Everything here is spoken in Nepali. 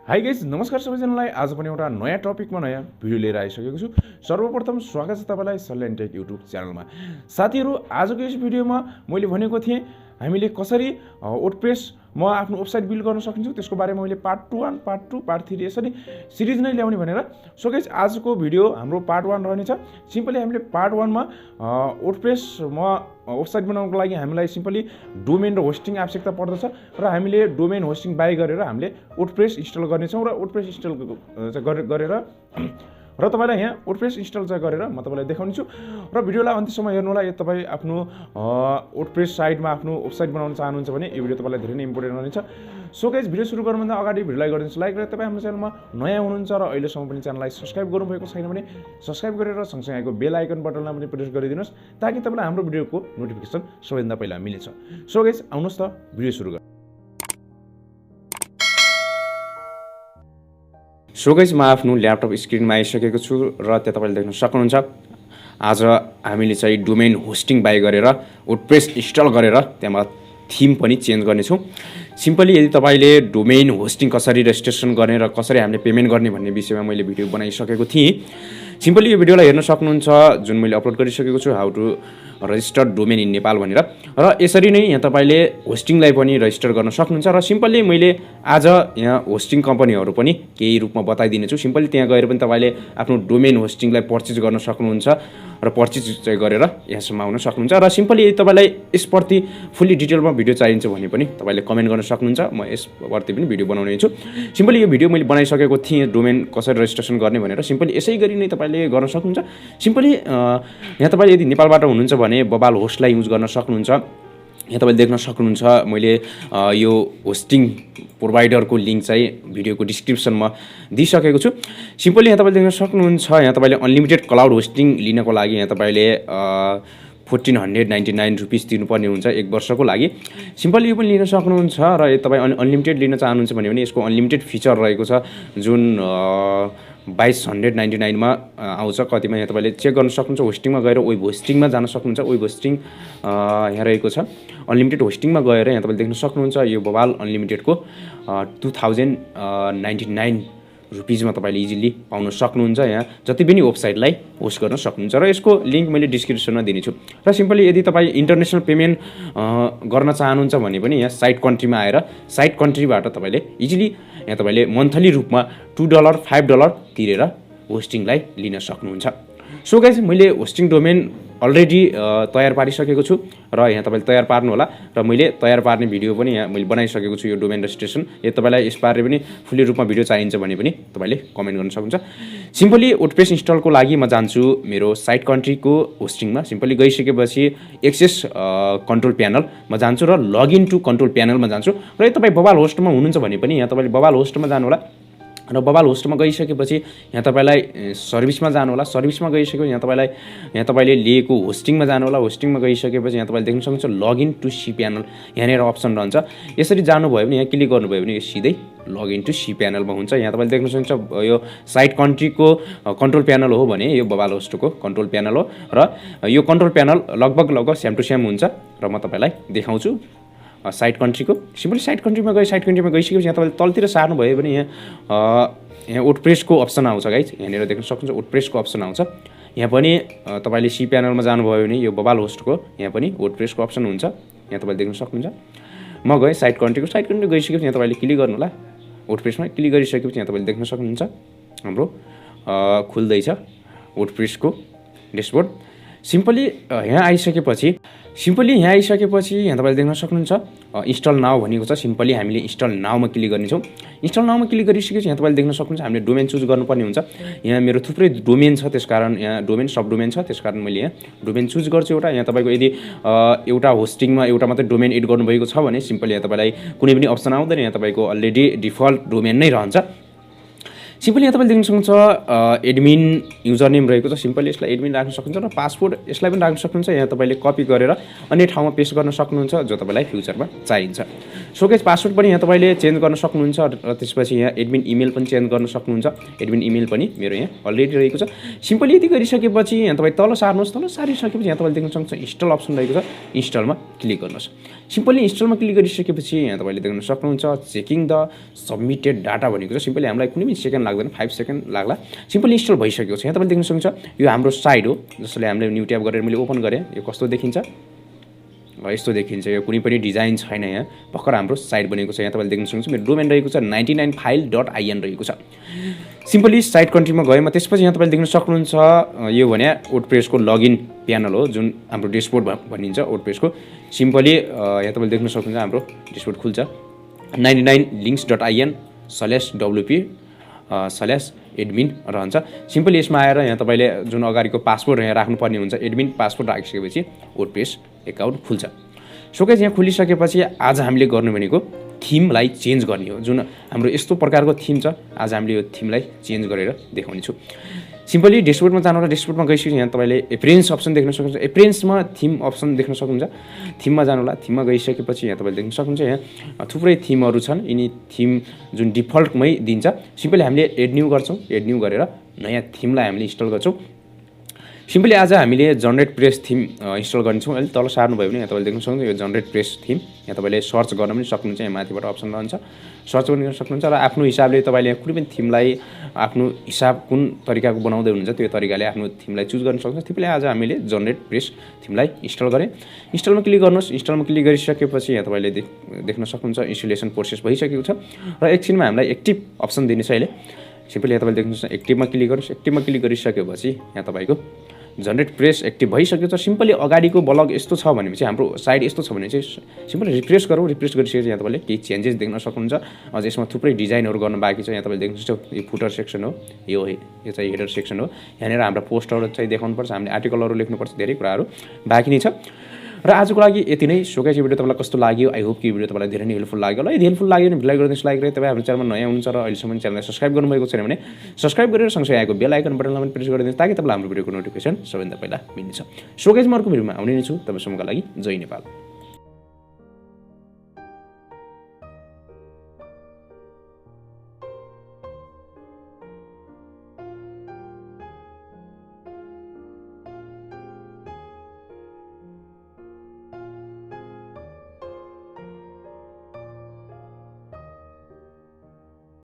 हाई गाइज नमस्कार सबैजनालाई। आज पनि एउटा नयाँ टपिकमा नयाँ भिडियो लिएर आइसकेको छु। सर्वप्रथम स्वागत छ तपाईलाई सल्यान टेक युट्युब च्यानलमा। साथीहरू, आजको यस भिडियोमा मैले भनेको थिएँ हामीले कसरी वर्डप्रेसमा आफ्नो वेबसाइट बिल्ड गर्न सकिन्छ त्यसको बारेमा मैले पार्ट 1, पार्ट 2, पार्ट 3 यसरी सिरिज नै ल्याउने भनेर। सो गाइज आजको भिडियो हाम्रो पार्ट 1 रहनेछ। सिम्पली हामीले पार्ट 1 मा वर्डप्रेसमा वेबसाइट बनाउनको लागि हामीलाई सिम्पली डोमेन र होस्टिङ आवश्यकता पर्दछ र हामीले डोमेन होस्टिङ बाई गरेर हामीले वर्डप्रेस इन्स्टल गर्नेछौँ र वर्डप्रेस इन्स्टल गरेर र तपाईलाई यहाँ वर्डप्रेस इन्स्टल चाहिँ गरेर म तपाईलाई देखाउनेछु र भिडियोलाई अन्त्यसम्म हेर्नु होला। यदि तपाईँ आफ्नो वर्डप्रेस साइटमा आफ्नो वेबसाइट बनाउन चाहनुहुन्छ भने यो भिडियो तपाईलाई धेरै नै इम्पोर्टेन्ट रहनेछ। सो गाइज भिडियो सुरु गर्नुभन्दा अगाडि भिडियोलाई गरिदिनुहोस् लाइक र तपाईँ हाम्रो च्यानलमा नयाँ हुनुहुन्छ र अहिलेसम्म पनि च्यानललाई सब्स्क्राइब गर्नुभएको छैन भने सब्स्क्राइब गरेर सँगसँगै आएको बेल आइकन बटनलाई पनि प्रेस गरिदिनुहोस् ताकि तपाईँलाई हाम्रो भिडियोको नोटिफिकेसन सबैभन्दा पहिला मिलेछ। सो गाइज आउनुहोस् त भिडियो सुरु गरौँ। सो गाइज म आफ्नो ल्यापटप स्क्रिनमा आइसकेको छु र त्यहाँ तपाईँले देख्न सक्नुहुन्छ आज हामीले चाहिँ डोमेन होस्टिङ बाई गरेर वर्डप्रेस इन्स्टल गरेर त्यहाँ थिम पनि चेन्ज गर्नेछौँ। सिम्पली यदि तपाईँले डोमेन होस्टिङ कसरी रेजिस्ट्रेसन गर्ने र कसरी हामीले पेमेन्ट गर्ने भन्ने विषयमा मैले भिडियो बनाइसकेको थिएँ। सिम्पली यो भिडियोलाई हेर्न सक्नुहुन्छ जुन मैले अपलोड गरिसकेको छु how to register domain in Nepal भनेर। र यसरी नै यहाँ तपाईँले होस्टिङलाई पनि रजिस्टर गर्न सक्नुहुन्छ र सिम्पली मैले आज यहाँ होस्टिङ कम्पनीहरू पनि केही रूपमा बताइदिनेछु। सिम्पली त्यहाँ गएर पनि तपाईँले आफ्नो डोमेन होस्टिङलाई पर्चेज गर्न सक्नुहुन्छ र पर्चेज चाहिँ गरेर यहाँसम्म आउन सक्नुहुन्छ। र सिम्पली यदि तपाईँलाई यसप्रति फुल्ली डिटेलमा भिडियो चाहिन्छ भने पनि तपाईँले कमेन्ट गर्न सक्नुहुन्छ, म यसप्रति पनि भिडियो बनाउने छु। सिम्पली यो भिडियो मैले बनाइसकेको थिएँ डोमेन कसरी रजिस्ट्रेसन गर्ने भनेर। सिम्पली यसै गरी नै तपाईँले गर्न सक्नुहुन्छ। सिम्पली यहाँ तपाईँले यदि नेपालबाट हुनुहुन्छ भने बबाल होस्टलाई युज गर्न सक्नुहुन्छ। यहाँ तपाईँले देख्न सक्नुहुन्छ मैले यो होस्टिङ प्रोभाइडरको लिङ्क चाहिँ भिडियोको डिस्क्रिप्सनमा दिइसकेको छु। सिम्पली यहाँ तपाईँले देख्न सक्नुहुन्छ यहाँ तपाईँले अनलिमिटेड क्लाउड होस्टिङ लिनको लागि यहाँ तपाईँले 1499 रुपिस तिर्नुपर्ने हुन्छ 1 वर्षको लागि। सिम्पली यो पनि लिन सक्नुहुन्छ र तपाईँ अनलिमिटेड लिन चाहनुहुन्छ भने यसको अनलिमिटेड फिचर रहेको छ जुन 2299 मा आउँछ। कतिमा यहाँ तपाईँले चेक गर्न सक्नुहुन्छ। होस्टिङमा गएर वेब होस्टिङमा जान सक्नुहुन्छ। वेब होस्टिङ यहाँ रहेको छ। अनलिमिटेड होस्टिङमा गएर यहाँ तपाईँले देख्न सक्नुहुन्छ यो बबाल अनलिमिटेडको 2099 रुपिजमा तपाईँले इजिली पाउन सक्नुहुन्छ। यहाँ जति पनि वेबसाइटलाई होस्ट गर्न सक्नुहुन्छ र यसको लिङ्क मैले डिस्क्रिप्सनमा दिनेछु। र सिम्पली यदि तपाईँ इन्टरनेसनल पेमेन्ट गर्न चाहनुहुन्छ भने पनि यहाँ साइट कन्ट्रीमा आएर साइट कन्ट्रीबाट तपाईँले इजिली यहाँ तपाईँले मन्थली रूपमा $2 $5 तिरेर होस्टिङलाई लिन सक्नुहुन्छ। सो गाइज मैले होस्टिङ डोमेन अलरेडी तयार पारिसकेको छु र यहाँ तपाईँले तयार पार्नु होला र मैले तयार पार्ने भिडियो पनि यहाँ मैले बनाइसकेको छु यो डोमेन रेजिस्ट्रेसन। यदि तपाईँलाई यसबारे पनि फुल्ली रूपमा भिडियो चाहिन्छ भने पनि तपाईँले कमेन्ट गर्न सक्नुहुन्छ। सिम्पली वर्डप्रेस इन्स्टलको लागि म जान्छु मेरो साइट कन्ट्रीको होस्टिङमा। सिम्पली गइसकेपछि एक्सेस कन्ट्रोल प्यानलमा जान्छु र लगइन टु कन्ट्रोल प्यानलमा जान्छु र यदि तपाईँ बबाल होस्टमा हुनुहुन्छ भने पनि यहाँ तपाईँले बबाल होस्टमा जानु होला र बबाल होस्टमा गइसकेपछि यहाँ तपाईँलाई सर्भिसमा जानु होला। सर्भिसमा गइसकेपछि यहाँ तपाईँले लिएको होस्टिङमा जानु होला। होस्टिङमा गइसकेपछि यहाँ तपाईँले देख्न सक्नुहुन्छ लगइन टु सी प्यानल यहाँनिर अप्सन रहन्छ। यसरी जानुभयो भने यहाँ क्लिक गर्नुभयो भने यो सिधै लगइन टु सी प्यानलमा हुन्छ। यहाँ तपाईँले देख्न सक्नुहुन्छ यो साइट कन्ट्रीको कन्ट्रोल प्यानल हो भने यो बबाल होस्टको कन्ट्रोल प्यानल हो र यो कन्ट्रोल प्यानल लगभग सेम टु सेम हुन्छ र म तपाईँलाई देखाउँछु साइट कन्ट्रीको। सिम्पली साइट कन्ट्रीमा गइसकेपछि यहाँ तपाईँले तलतिर सार्नुभयो भने यहाँ वर्डप्रेसको अप्सन आउँछ गाइज। यहाँनिर देख्न सक्नुहुन्छ वर्डप्रेसको अप्सन आउँछ। यहाँ पनि तपाईँले सी प्यानलमा जानुभयो भने यो बबाल होस्टको यहाँ पनि वर्डप्रेसको अप्सन हुन्छ। यहाँ तपाईँले देख्न सक्नुहुन्छ। म गएँ साइट कन्ट्री गइसकेपछि यहाँ तपाईँले क्लिक गर्नु होला। वर्डप्रेसमा क्लिक गरिसकेपछि यहाँ तपाईँले देख्न सक्नुहुन्छ हाम्रो खुल्दैछ वर्डप्रेसको डेसबोर्ड। सिम्पली यहाँ आइसकेपछि यहाँ तपाईँले देख्न सक्नुहुन्छ इन्स्टल नाउ भनेको छ। सिम्पली हामीले इन्स्टल नाउमा क्लिक गर्नेछौँ। इन्स्टल नाउमा क्लिक गरिसकेपछि यहाँ तपाईँले देख्न सक्नुहुन्छ हामीले डोमेन चुज गर्नुपर्ने हुन्छ। यहाँ मेरो थुप्रै डोमेन छ त्यसकारण यहाँ डोमेन सब डोमेन छ त्यसकारण मैले यहाँ डोमेन चुज गर्छु एउटा। यहाँ तपाईँको यदि एउटा होस्टिङमा एउटा मात्रै डोमेन एड गर्नुभएको छ भने सिम्पली यहाँ तपाईँलाई कुनै पनि अप्सन आउँदैन। यहाँ तपाईँको अलरेडी डिफल्ट डोमेन नै रहन्छ। सिम्पली यहाँ तपाईँले देख्न सक्नुहुन्छ एडमिन युजर नेम रहेको छ। सिम्पली यसलाई एडमिन राख्न सक्नुहुन्छ र पासवर्ड यसलाई पनि राख्न सक्नुहुन्छ। यहाँ तपाईँले कपी गरेर अन्य ठाउँमा पेस्ट गर्न सक्नुहुन्छ जो तपाईँलाई फ्युचरमा चाहिन्छ। सो गाइस पासवर्ड पनि यहाँ तपाईँले चेन्ज गर्न सक्नुहुन्छ र त्यसपछि यहाँ एडमिन इमेल पनि चेन्ज गर्न सक्नुहुन्छ। एडमिन इमेल पनि मेरो यहाँ अलरेडी रहेको छ। सिम्पली यति गरिसकेपछि यहाँ तपाईँ तल सार्नुहोस्। तल सारिसकेपछि यहाँ तपाईँले देख्न सक्नुहुन्छ इन्स्टल अप्सन रहेको छ। इन्स्टलमा क्लिक गर्नुहोस्। सिम्पली इन्स्टलमा क्लिक गरिसकेपछि यहाँ तपाईँले देख्न सक्नुहुन्छ चेकिङ द सबमिटेड डाटा भनेको छ। सिम्पली हामीलाई कुनै पनि सेकेन्ड लाग्दैन, 5 सेकेन्ड लाग्ला। सिम्पली इन्स्टल भइसकेको छ। यहाँ तपाईँले देख्न सक्नुहुन्छ यो हाम्रो साइट हो जसले हामीले न्यू ट्याब गरेर मैले ओपन गरेँ। यो कस्तो देखिन्छ, यस्तो देखिन्छ। यो कुनै पनि डिजाइन छैन। यहाँ भर्खर हाम्रो साइट बनेको छ। यहाँ तपाईँले देख्न सक्नुहुन्छ मेरो डोमेन रहेको छ 99file.in रहेको छ। सिम्पली साइट कन्ट्रीमा गएँ त्यसपछि यहाँ तपाईँले देख्न सक्नुहुन्छ यो भने वर्डप्रेसको लगइन प्यानल हो जुन हाम्रो डेशबोर्ड भनिन्छ वर्डप्रेसको। सिम्पली यहाँ तपाईँले देख्न सक्नुहुन्छ हाम्रो डेशबोर्ड खुल्छ 99links.in/wp/admin रहन्छ। सिम्पली यसमा आएर यहाँ तपाईँले जुन अगाडिको पासवर्ड यहाँ राख्नुपर्ने हुन्छ एडमिन पासवर्ड राखिसकेपछि वर्डप्रेस एकाउन्ट खुल्छ। सो गाइस यहाँ खुलिसकेपछि आज हामीले गर्नु भनेको थीमलाई चेन्ज गर्ने हो। जुन हाम्रो यस्तो प्रकारको थीम छ आज हामीले यो थीमलाई चेन्ज गरेर देखाउने छु। सिम्पली डेशबोर्डमा जानु होला। डेशबोर्डमा गइसकेपछि यहाँ तपाईँले एप्रियन्स अप्सन देख्न सक्नुहुन्छ। एप्रियन्समा थीम अप्सन देख्न सक्नुहुन्छ। थीममा जानु होला। थीममा गइसकेपछि यहाँ तपाईँले देख्न सक्नुहुन्छ यहाँ थुप्रै थीमहरू छन्। यिनी थीम जुन डिफल्टमै दिन्छ। सिम्पली हामीले एड न्यू गर्छौँ। एड न्यू गरेर नयाँ थीमलाई हामीले इन्स्टल गर्छौँ। सिम्पली आज हामीले जनरेट प्रेस थीम इन्स्टल गर्छौँ। अहिले तल सार्नुभयो भने यहाँ तपाईँले देख्न सक्नुहुन्छ यो जनरेट प्रेस थीम। यहाँ तपाईँले सर्च गर्न पनि सक्नुहुन्छ। यहाँ माथिबाट अप्सन रहन्छ सर्च पनि गर्न सक्नुहुन्छ र आफ्नो हिसाबले तपाईँले कुनै पनि थीमलाई आफ्नो हिसाब कुन तरिकाको बनाउँदै हुनुहुन्छ त्यो तरिकाले आफ्नो थीमलाई चुज गर्न सक्नुहुन्छ। त्यसैले आज हामीले जनरेट प्रेस थीमलाई इन्स्टल गरेँ। इन्स्टलमा क्लिक गर्नुहोस्। इन्स्टलमा क्लिक गरिसकेपछि यहाँ तपाईँले देख्न सक्नुहुन्छ इन्स्टलेसन प्रोसेस भइसकेको छ र एकछिनमा हामीलाई एक्टिभ अप्सन दिनेछ अहिले। सिम्पली यहाँ तपाईँले देख्नुहुन्छ एक्टिभमा क्लिक गर्नुहोस्। एक्टिभमा क्लिक गरिसकेपछि यहाँ तपाईँको जनरेट प्रेस एक्टिभ भइसकेको छ। सिम्पली अगाडिको ब्लग यस्तो छ भनेपछि हाम्रो साइड यस्तो छ भने चाहिँ सिम्पली रिफ्रेस गरौँ। रिफ्रेस गरिसकेपछि यहाँ तपाईँले केही चेन्जेस देख्न सक्नुहुन्छ। अझ यसमा थुप्रै डिजाइनहरू गर्न बाँकी छ। यहाँ तपाईँले देख्न सक्नुहुन्छ यो फुटर सेक्सन हो, यो चाहिँ हेडर सेक्सन हो। यहाँनिर हाम्रो पोस्टहरू चाहिँ देखाउनुपर्छ, हामीले आर्टिकलहरू लेख्नुपर्छ, धेरै कुराहरू बाँकी नै छ। र आजको लागि यति नै। सो गाइस यो भिडियो तपाईँलाई कस्तो लाग्यो? आई होप कि भिडियो तपाईँलाई धेरै नै हेल्पफुल लाग्यो होला। यदि हेल्पफुल लाग्यो भने भिडियो गरिदिनुहोस् लाइक गरेर। तपाईँ हाम्रो च्यानलमा नयाँ हुनुहुन्छ र अहिलेसम्म च्यानललाई सब्सक्राइब गर्नुभएको छैन भने सब्सक्राइब गरेर सँगसँगै आएको बेल आइकन बटनलाई पनि प्रेस गरिदिनुहोस् ताकि तपाईँलाई हाम्रो भिडियोको नोटिफिकेसन सबैभन्दा पहिला मिल्नेछ। सो गाइस म अर्को भिडियोमा आउने नै छु। तपाईँसम्मका लागि जय नेपाल।